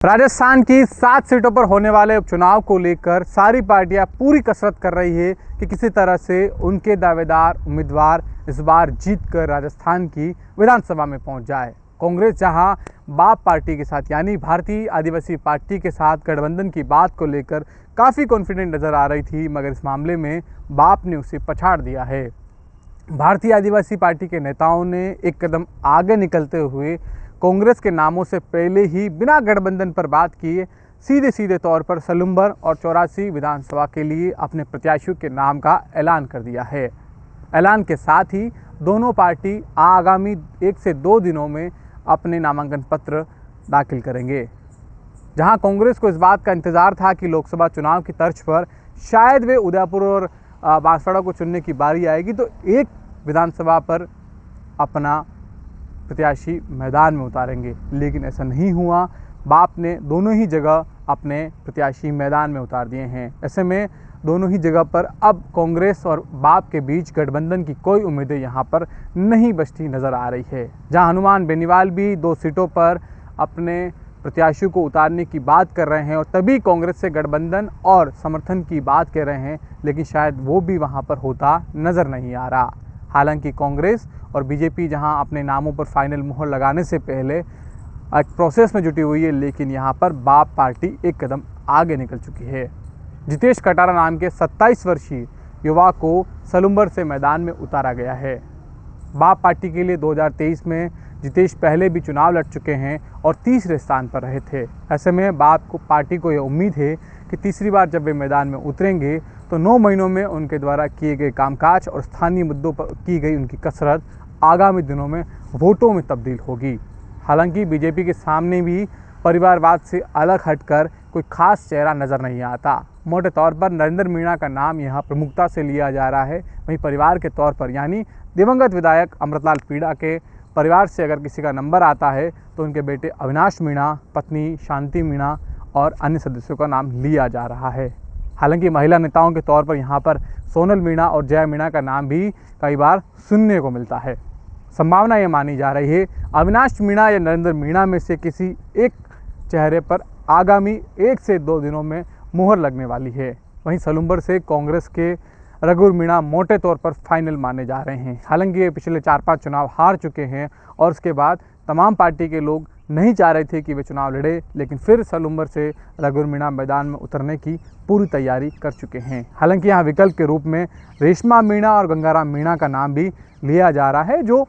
राजस्थान की 7 सीटों पर होने वाले उपचुनाव को लेकर सारी पार्टियां पूरी कसरत कर रही है कि किसी तरह से उनके दावेदार उम्मीदवार इस बार जीतकर राजस्थान की विधानसभा में पहुंच जाए। कांग्रेस जहां बाप पार्टी के साथ यानी भारतीय आदिवासी पार्टी के साथ गठबंधन की बात को लेकर काफ़ी कॉन्फिडेंट नज़र आ रही थी, मगर इस मामले में बाप ने उसे पछाड़ दिया है। भारतीय आदिवासी पार्टी के नेताओं ने एक कदम आगे निकलते हुए कांग्रेस के नामों से पहले ही बिना गठबंधन पर बात किए सीधे तौर पर सलुम्बर और 84 विधानसभा के लिए अपने प्रत्याशियों के नाम का ऐलान कर दिया है। ऐलान के साथ ही दोनों पार्टी आगामी 1 से 2 दिनों में अपने नामांकन पत्र दाखिल करेंगे। जहां कांग्रेस को इस बात का इंतज़ार था कि लोकसभा चुनाव की तर्ज पर शायद वे उदयपुर और बांसवाड़ा को चुनने की बारी आएगी तो एक विधानसभा पर अपना प्रत्याशी मैदान में उतारेंगे, लेकिन ऐसा नहीं हुआ। बाप ने दोनों ही जगह अपने प्रत्याशी मैदान में उतार दिए हैं। ऐसे में दोनों ही जगह पर अब कांग्रेस और बाप के बीच गठबंधन की कोई उम्मीदें यहाँ पर नहीं बचती नज़र आ रही है। जहाँ हनुमान बेनीवाल भी 2 सीटों पर अपने प्रत्याशियों को उतारने की बात कर रहे हैं और तभी कांग्रेस से गठबंधन और समर्थन की बात कर रहे हैं, लेकिन शायद वो भी वहाँ पर होता नज़र नहीं आ रहा। हालांकि कांग्रेस और बीजेपी जहां अपने नामों पर फाइनल मुहर लगाने से पहले एक प्रोसेस में जुटी हुई है, लेकिन यहां पर बाप पार्टी एक कदम आगे निकल चुकी है। जितेश कटारा नाम के 27 वर्षीय युवा को सलुम्बर से मैदान में उतारा गया है। बाप पार्टी के लिए 2023 में जितेश पहले भी चुनाव लड़ चुके हैं और तीसरे स्थान पर रहे थे। ऐसे में बाप को पार्टी को यह उम्मीद है कि तीसरी बार जब वे मैदान में उतरेंगे तो 9 महीनों में उनके द्वारा किए गए कामकाज और स्थानीय मुद्दों पर की गई उनकी कसरत आगामी दिनों में वोटों में तब्दील होगी। हालांकि बीजेपी के सामने भी परिवारवाद से अलग हटकर कोई खास चेहरा नज़र नहीं आता। मोटे तौर पर नरेंद्र मीणा का नाम यहाँ प्रमुखता से लिया जा रहा है। वहीं परिवार के तौर पर यानी दिवंगत विधायक अमृतलाल पीड़ा के परिवार से अगर किसी का नंबर आता है तो उनके बेटे अविनाश मीणा, पत्नी शांति मीणा और अन्य सदस्यों का नाम लिया जा रहा है। हालांकि महिला नेताओं के तौर पर यहाँ पर सोनल मीणा और जया मीणा का नाम भी कई बार सुनने को मिलता है। संभावना ये मानी जा रही है अविनाश मीणा या नरेंद्र मीणा में से किसी एक चेहरे पर आगामी 1 से 2 दिनों में मुहर लगने वाली है। वहीं सलुम्बर से कांग्रेस के रघुवर मीणा मोटे तौर पर फाइनल माने जा रहे हैं। हालांकि ये पिछले 4-5 चुनाव हार चुके हैं और उसके बाद तमाम पार्टी के लोग नहीं चाह रहे थे कि वे चुनाव लड़े, लेकिन फिर सलुम्बर से रघुवर मीणा मैदान में उतरने की पूरी तैयारी कर चुके हैं। हालांकि यहाँ विकल्प के रूप में रेशमा मीणा और गंगाराम मीणा का नाम भी लिया जा रहा है, जो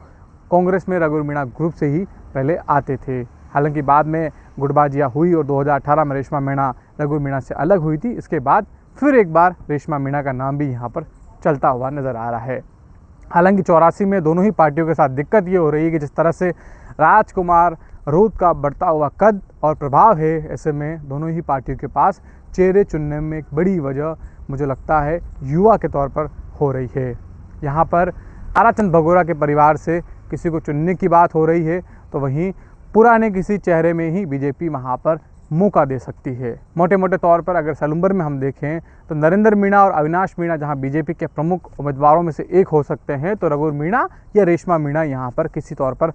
कांग्रेस में रघुवर मीणा ग्रुप से ही पहले आते थे। हालांकि बाद में गुटबाजियाँ हुई और 2018 में रेशमा मीणा रघुवर मीणा से अलग हुई थी। इसके बाद फिर एक बार रेशमा मीणा का नाम भी यहाँ पर चलता हुआ नज़र आ रहा है। हालांकि 84 में दोनों ही पार्टियों के साथ दिक्कत ये हो रही है कि जिस तरह से राजकुमार रोध का बढ़ता हुआ कद और प्रभाव है, ऐसे में दोनों ही पार्टियों के पास चेहरे चुनने में एक बड़ी वजह मुझे लगता है युवा के तौर पर हो रही है। यहाँ पर ताराचंद भगोरा के परिवार से किसी को चुनने की बात हो रही है, तो वहीं पुराने किसी चेहरे में ही बीजेपी वहाँ पर मौका दे सकती है। मोटे तौर पर अगर सलुम्बर में हम देखें तो नरेंद्र मीणा और अविनाश मीणा जहां बीजेपी के प्रमुख उम्मीदवारों में से एक हो सकते हैं, तो रघुवर मीणा या रेशमा मीणा यहां पर किसी तौर पर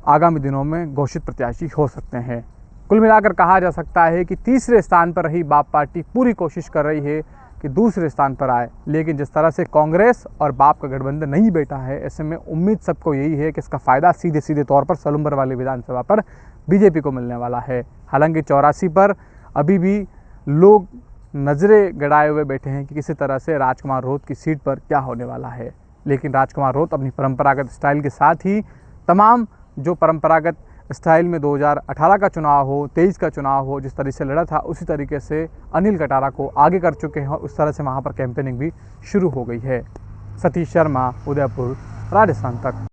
आगामी दिनों में घोषित प्रत्याशी हो सकते हैं। कुल मिलाकर कहा जा सकता है कि तीसरे स्थान पर रही बाप पार्टी पूरी कोशिश कर रही है कि दूसरे स्थान पर आए, लेकिन जिस तरह से कांग्रेस और बाप का गठबंधन नहीं बैठा है, ऐसे में उम्मीद सबको यही है कि इसका फ़ायदा सीधे तौर पर सलुम्बर वाली विधानसभा पर बीजेपी को मिलने वाला है। हालांकि 84 पर अभी भी लोग नज़रें गड़ाए हुए बैठे हैं कि किसी तरह से राजकुमार रोध की सीट पर क्या होने वाला है, लेकिन राजकुमार रोध अपनी परंपरागत स्टाइल के साथ ही तमाम जो परंपरागत स्टाइल में 2018 का चुनाव हो, 23 का चुनाव हो, जिस तरह से लड़ा था उसी तरीके से अनिल कटारा को आगे कर चुके हैं और उस तरह से वहाँ पर कैंपेनिंग भी शुरू हो गई है। सतीश शर्मा, उदयपुर, राजस्थान तक।